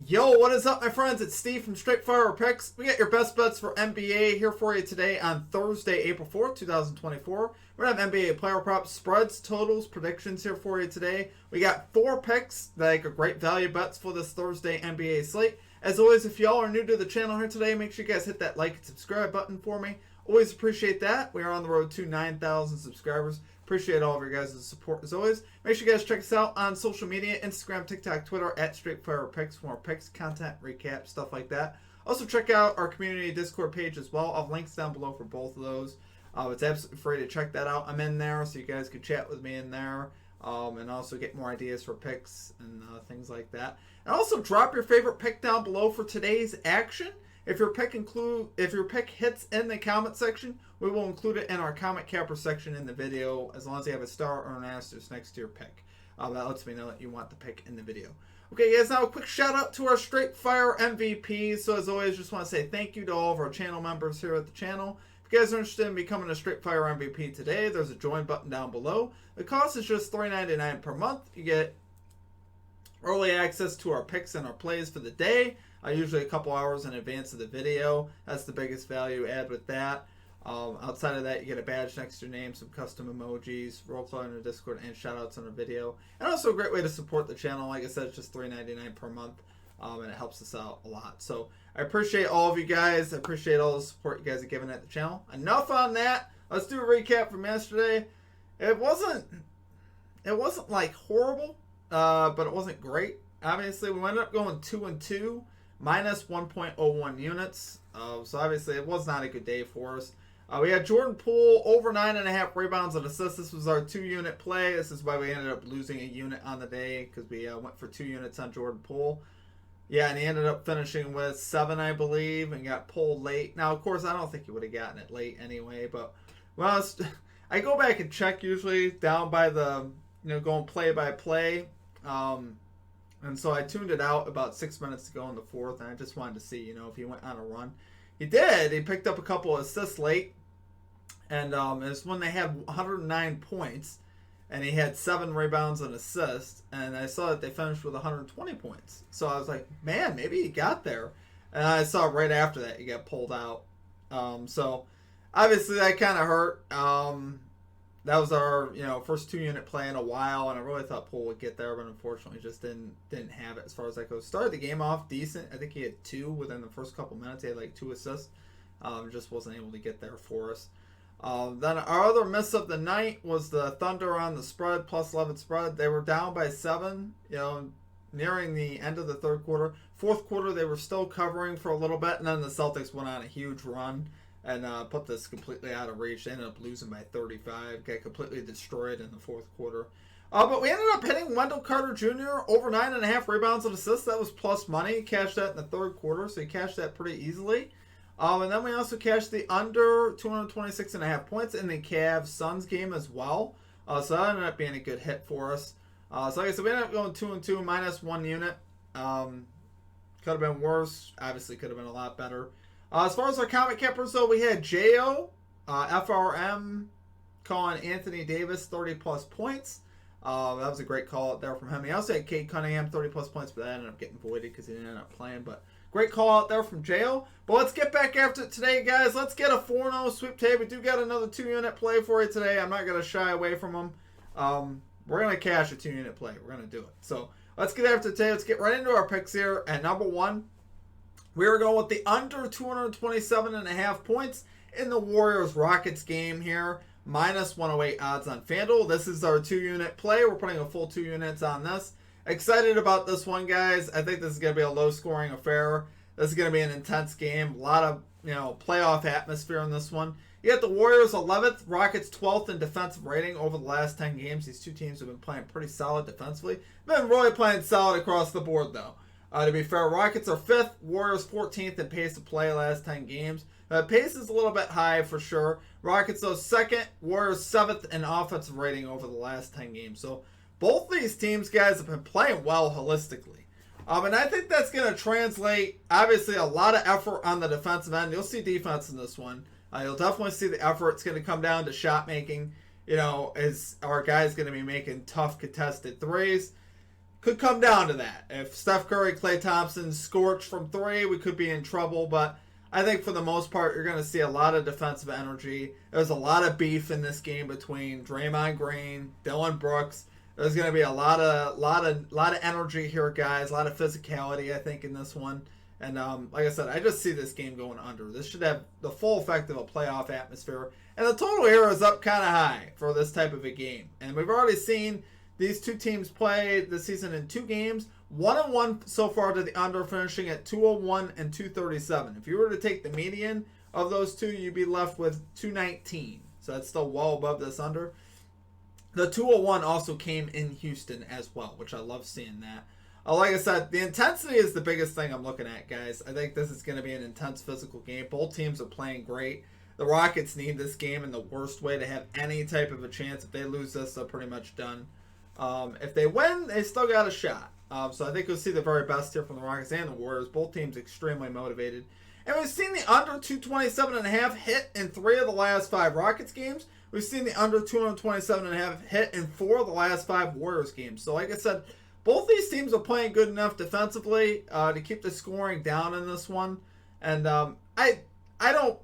Yo, what is up, my friends? It's Steve from Straight Fire Picks. We got your best bets for NBA here for you today on Thursday, April 4th, 2024. We're going to have NBA player props, spreads, totals, predictions here for you today. We got 4 picks that are great value bets for this Thursday NBA slate. As always, if y'all are new to the channel here today, make sure you guys hit that like and subscribe button for me. Always appreciate that. We are on the road to 9,000 subscribers. Appreciate all of your guys' support as always. Make sure you guys check us out on social media, Instagram, TikTok, Twitter, at StraightFirePicks for more picks, content, recap, stuff like that. Also check out our community Discord page as well. I'll have links down below for both of those. It's absolutely free to check that out. I'm in there so you guys can chat with me in there. And also get more ideas for picks and things like that. And also drop your favorite pick down below for today's action. If your pick hits in the comment section, we will include it in our comment capper section in the video, as long as you have a star or an asterisk next to your pick. That lets me know that you want the pick in the video. Okay, guys, now a quick shout out to our Straight Fire MVPs. So as always, just want to say thank you to all of our channel members here at the channel. If you guys are interested in becoming a Straight Fire MVP today, there's a join button down below. The cost is just $3.99 per month. You get early access to our picks and our plays for the day. Usually a couple hours in advance of the video. That's the biggest value add with that. Outside of that, you get a badge next to your name, some custom emojis, role play in the Discord, and shoutouts on the video. And also a great way to support the channel. Like I said, it's just $3.99 per month, and it helps us out a lot. So I appreciate all of you guys. I appreciate all the support you guys are giving at the channel. Enough on that. Let's do a recap from yesterday. It wasn't like horrible, but it wasn't great. Obviously, we ended up going 2-2. Minus 1.01 units. So obviously it was not a good day for us. We had Jordan Poole over 9.5 rebounds and assists. This was our 2-unit play. This is why we ended up losing a unit on the day, because we went for 2 units on Jordan Poole. Yeah, and he ended up finishing with 7, I believe, and got pulled late. Now, of course, I don't think he would have gotten it late anyway, but well, I go back and check usually down by the, going play by play. And so I tuned it out about 6 minutes to go in the fourth, and I just wanted to see, if he went on a run. He did. He picked up a couple of assists late, and it's when they had 109 points, and he had 7 rebounds and assists, and I saw that they finished with 120 points. So I was like, man, maybe he got there. And I saw right after that he got pulled out. So obviously that kind of hurt. That was our, first 2-unit play in a while, and I really thought Poole would get there, but unfortunately just didn't have it as far as that goes. Started the game off decent. I think he had 2 within the first couple minutes. He had like 2 assists. Just wasn't able to get there for us. Then our other miss of the night was the Thunder on the spread, plus 11 spread. They were down by 7, nearing the end of the third quarter. Fourth quarter, they were still covering for a little bit, and then the Celtics went on a huge run and put this completely out of reach. They ended up losing by 35. Got completely destroyed in the fourth quarter. But we ended up hitting Wendell Carter Jr. over 9.5 rebounds and assists. That was plus money. Cashed that in the third quarter, so he cashed that pretty easily. And then we also cashed the under 226.5 points in the Cavs-Suns game as well. So that ended up being a good hit for us. So like I said, we ended up going 2-2, minus 1 unit. Could have been worse. Obviously could have been a lot better. As far as our comment cappers, though, we had J.O., FRM, calling Anthony Davis 30-plus points. That was a great call out there from him. He also had Cade Cunningham 30-plus points, but that ended up getting voided because he didn't end up playing. But great call out there from J.O. But let's get back after it today, guys. Let's get a 4-0 sweep tape. We do got another 2-unit play for you today. I'm not going to shy away from them. We're going to cash a 2-unit play. We're going to do it. So let's get after it today. Let's get right into our picks here. And number 1, we are going with the under 227.5 points in the Warriors-Rockets game here. Minus 108 odds on FanDuel. This is our 2-unit play. We're putting a full 2 units on this. Excited about this one, guys. I think this is going to be a low-scoring affair. This is going to be an intense game. A lot of, playoff atmosphere in this one. You got the Warriors 11th, Rockets 12th in defensive rating over the last 10 games. These two teams have been playing pretty solid defensively. Been really playing solid across the board, though. To be fair, Rockets are 5th, Warriors 14th in pace of play last 10 games. Pace is a little bit high for sure. Rockets, though, 2nd, Warriors 7th in offensive rating over the last 10 games. So both these teams, guys, have been playing well holistically. And I think that's going to translate, obviously, a lot of effort on the defensive end. You'll see defense in this one. You'll definitely see the effort. It's going to come down to shot making. Is our guys going to be making tough contested threes. could come down to that. If Steph Curry, Klay Thompson scorch from three, we could be in trouble. But I think for the most part, you're going to see a lot of defensive energy. There's a lot of beef in this game between Draymond Green, Dillon Brooks. There's going to be a lot of energy here, guys. A lot of physicality, I think, in this one. And like I said, I just see this game going under. This should have the full effect of a playoff atmosphere. And the total here is up kind of high for this type of a game. And we've already seen these two teams play this season in 2 games. 1-1 so far to the under, finishing at 201 and 237. If you were to take the median of those two, you'd be left with 219. So that's still well above this under. The 201 also came in Houston as well, which I love seeing that. Like I said, the intensity is the biggest thing I'm looking at, guys. I think this is going to be an intense physical game. Both teams are playing great. The Rockets need this game in the worst way to have any type of a chance. If they lose this, they're pretty much done. If they win, they still got a shot. So I think we'll see the very best here from the Rockets and the Warriors. Both teams extremely motivated. And we've seen the under 227.5 hit in 3 of the last 5 Rockets games. We've seen the under 227.5 hit in 4 of the last 5 Warriors games. So like I said, both these teams are playing good enough defensively to keep the scoring down in this one. And I don't...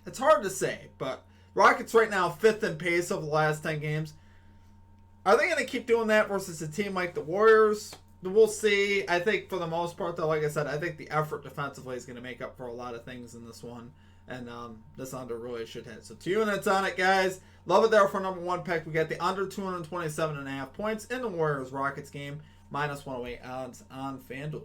It's hard to say, but Rockets right now 5th in pace over the last 10 games. Are they going to keep doing that versus a team like the Warriors? We'll see. I think for the most part, though, like I said, I think the effort defensively is going to make up for a lot of things in this one. And this under really should hit. So 2 units on it, guys. Love it there for number 1 pick. We got the under 227.5 points in the Warriors-Rockets game. Minus 108 odds on FanDuel.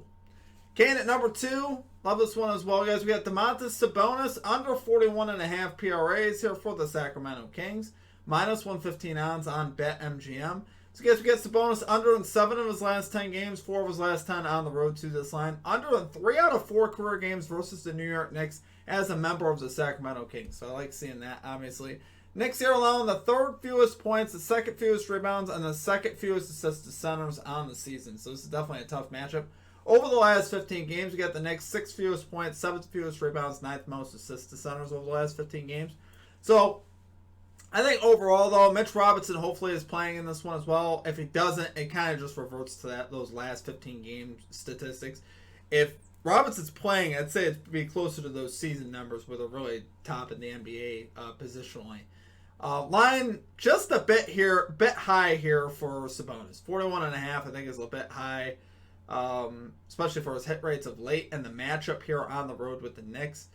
Kane at number 2. Love this one as well, guys. We got Domantas Sabonis under 41.5 PRAs here for the Sacramento Kings. Minus 115 odds on BetMGM. So, guys, we got Sabonis under in 7 of his last 10 games, 4 of his last 10 on the road to this line. Under in 3 out of 4 career games versus the New York Knicks as a member of the Sacramento Kings. So, I like seeing that, obviously. Knicks here alone, the 3rd fewest points, the 2nd fewest rebounds, and the 2nd fewest assists to centers on the season. So, this is definitely a tough matchup. Over the last 15 games, we got the Knicks 6th fewest points, 7th fewest rebounds, 9th most assists to centers over the last 15 games. So, I think overall, though, Mitch Robinson hopefully is playing in this one as well. If he doesn't, it kind of just reverts to those last 15 game statistics. If Robinson's playing, I'd say it'd be closer to those season numbers where they're really top in the NBA positionally. Line just a bit high here for Sabonis. 41.5, I think, is a bit high, especially for his hit rates of late and the matchup here on the road with the Knicks.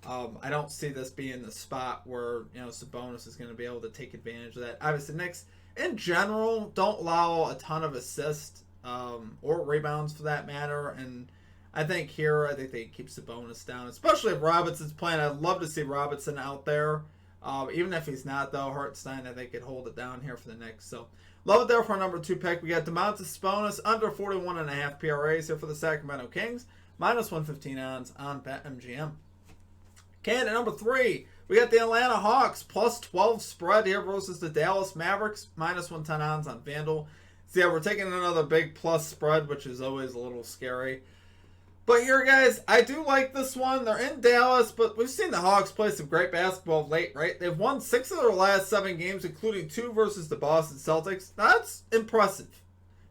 I don't see this being the spot where Sabonis is going to be able to take advantage of that. Obviously, the Knicks in general don't allow a ton of assists or rebounds for that matter, and I think they keep Sabonis down, especially if Robinson's playing. I'd love to see Robinson out there. Even if he's not, though, Hartenstein, I think, could hold it down here for the Knicks. So, love it there for our number 2 pick. We got Domantas Sabonis under 41.5 PRAs here for the Sacramento Kings. Minus 115 odds on BetMGM. Okay, at number 3, we got the Atlanta Hawks plus 12 spread here versus the Dallas Mavericks. Minus 110 odds on FanDuel. So, yeah, we're taking another big plus spread, which is always a little scary. But here, guys, I do like this one. They're in Dallas, but we've seen the Hawks play some great basketball of late, right? They've won 6 of their last 7 games, including 2 versus the Boston Celtics. That's impressive.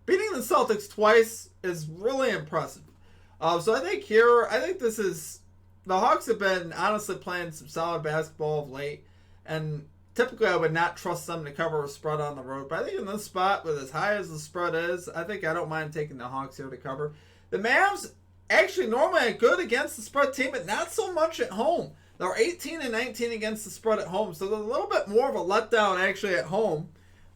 Beating the Celtics twice is really impressive. So I think this is... The Hawks have been honestly playing some solid basketball of late, and typically I would not trust them to cover a spread on the road. But I think in this spot, with as high as the spread is, I don't mind taking the Hawks here to cover. The Mavs... Actually, normally good against the spread team, but not so much at home. They're 18 and 19 against the spread at home, so they're a little bit more of a letdown actually at home.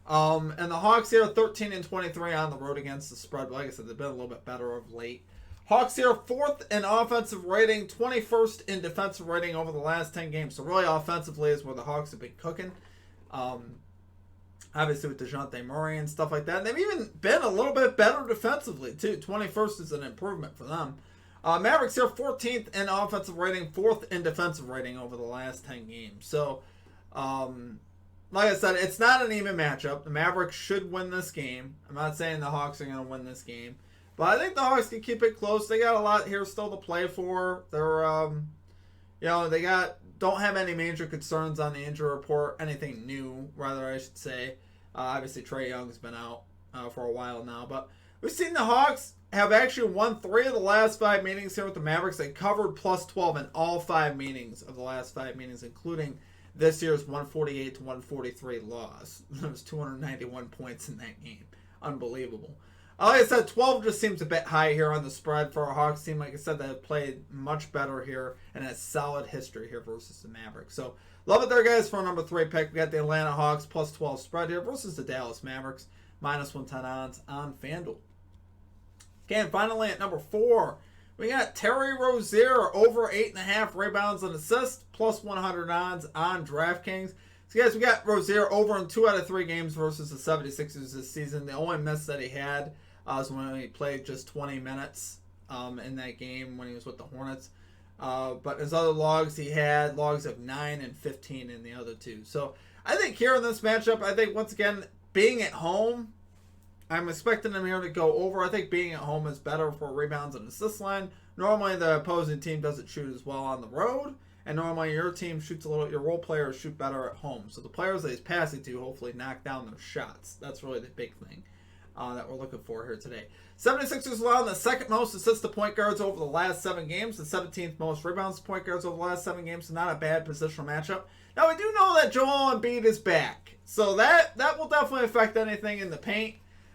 And the Hawks here are 13 and 23 on the road against the spread. But like I said, they've been a little bit better of late. Hawks here 4th in offensive rating, 21st in defensive rating over the last 10 games. So really offensively is where the Hawks have been cooking. Obviously with DeJounte Murray and stuff like that. And they've even been a little bit better defensively, too. 21st is an improvement for them. Mavericks here 14th in offensive rating, 4th in defensive rating over the last 10 games. So, like I said, it's not an even matchup. The Mavericks should win this game. I'm not saying the Hawks are going to win this game. But I think the Hawks can keep it close. They got a lot here still to play for. They're, don't have any major concerns on the injury report. Anything new, rather, I should say. Obviously, Trae Young's been out for a while now. But We've seen the Hawks have actually won 3 of the last 5 meetings here with the Mavericks. They covered plus 12 in all 5 meetings of the last 5 meetings, including this year's 148 to 143 loss. There was 291 points in that game. Unbelievable. Like I said, 12 just seems a bit high here on the spread for our Hawks team. Like I said, they've played much better here and has solid history here versus the Mavericks. So, love it there, guys, for our number 3 pick. We got the Atlanta Hawks plus 12 spread here versus the Dallas Mavericks. Minus 110 odds on FanDuel. Okay, and finally at number 4, we got Terry Rozier over 8.5 rebounds and assists, plus 100 odds on DraftKings. So, guys, we got Rozier over in 2 out of 3 games versus the 76ers this season. The only miss that he had was when he played just 20 minutes in that game when he was with the Hornets. But his other logs, he had logs of 9 and 15 in the other 2. So, I think here in this matchup, I think, once again, being at home, I'm expecting him here to go over. I think being at home is better for rebounds and assist line. Normally, the opposing team doesn't shoot as well on the road. And normally, your team shoots a little, your role players shoot better at home. So the players that he's passing to hopefully knock down their shots. That's really the big thing that we're looking for here today. 76ers allowed the second most assists to point guards over the last 7 games. The 17th most rebounds to point guards over the last 7 games. So not a bad positional matchup. Now, we do know that Joel Embiid is back. So that will definitely affect anything in the paint.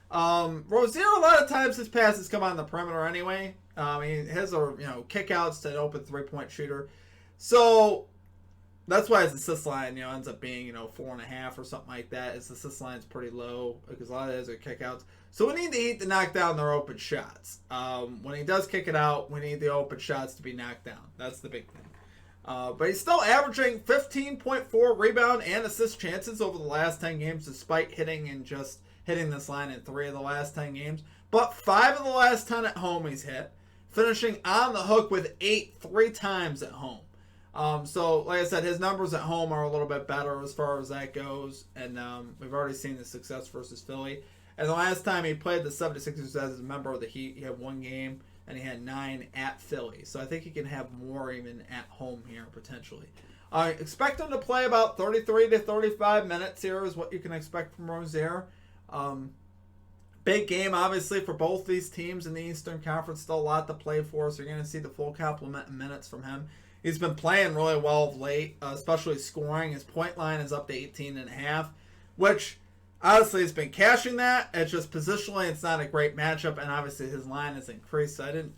Rozier, a lot of times his passes come on the perimeter anyway. His are, kickouts to an open 3-point shooter. So that's why his assist line, ends up being, 4.5 or something like that. His assist line's pretty low because a lot of those are kickouts. So we need the Heat to knock down their open shots. When he does kick it out, we need the open shots to be knocked down. That's the big thing. But he's still averaging 15.4 rebound and assist chances over the last 10 games, despite hitting this line in 3 of the last 10 games. But 5 of the last 10 at home he's hit, finishing on the hook with 8 3 times at home. So, like I said, his numbers at home are a little bit better as far as that goes. And we've already seen the success versus Philly. And the last time he played the 76ers as a member of the Heat, he had 1 game, and he had 9 at Philly. So I think he can have more even at home here, potentially. Expect him to play about 33 to 35 minutes here is what you can expect from Rozier. Big game, obviously, for both these teams in the Eastern Conference. Still a lot to play for, so you're going to see the full complement of minutes from him. He's been playing really well of late, especially scoring. His point line is up to 18.5, which, honestly, has been cashing that. It's just positionally, it's not a great matchup, and obviously his line has increased, so I didn't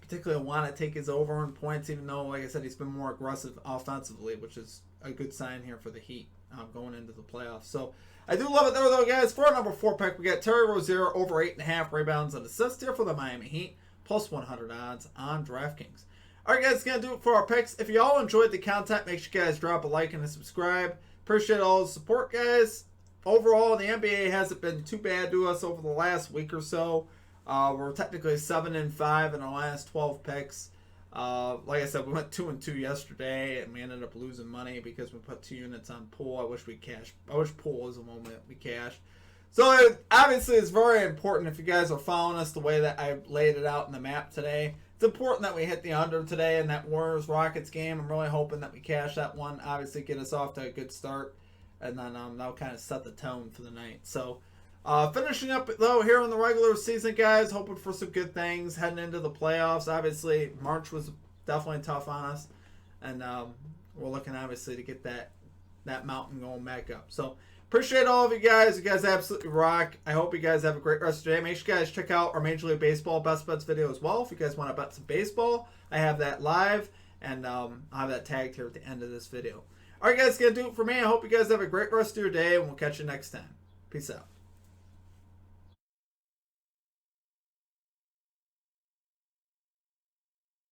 particularly want to take his over in points, even though, like I said, he's been more aggressive offensively, which is a good sign here for the Heat going into the playoffs. So I do love it there, though, guys. For our number 4 pick, we got Terry Rozier over 8.5 rebounds and assists here for the Miami Heat, plus 100 odds on DraftKings. All right, guys, that's going to do it for our picks. If you all enjoyed the content, make sure you guys drop a like and a subscribe. Appreciate all the support, guys. Overall, the NBA hasn't been too bad to us over the last week or so. We're technically 7-5 in our last 12 picks. Like I said, we went 2-2 yesterday, and we ended up losing money because we put 2 units on pool. I wish pool was the one that we cashed. So obviously, it's very important if you guys are following us the way that I laid it out in the map today. It's important that we hit the under today in that Warriors-Rockets game. I'm really hoping that we cash that one. Obviously, get us off to a good start, and then that'll kind of set the tone for the night. So, finishing up, though, here in the regular season, guys, hoping for some good things heading into the playoffs. Obviously, March was definitely tough on us, and we're looking, obviously, to get that mountain going back up. So, appreciate all of you guys. You guys absolutely rock. I hope you guys have a great rest of the day. Make sure you guys check out our Major League Baseball Best Bets video as well. If you guys want to bet some baseball, I have that live, and I'll have that tagged here at the end of this video. All right, guys, that's going to do it for me. I hope you guys have a great rest of your day, and we'll catch you next time. Peace out.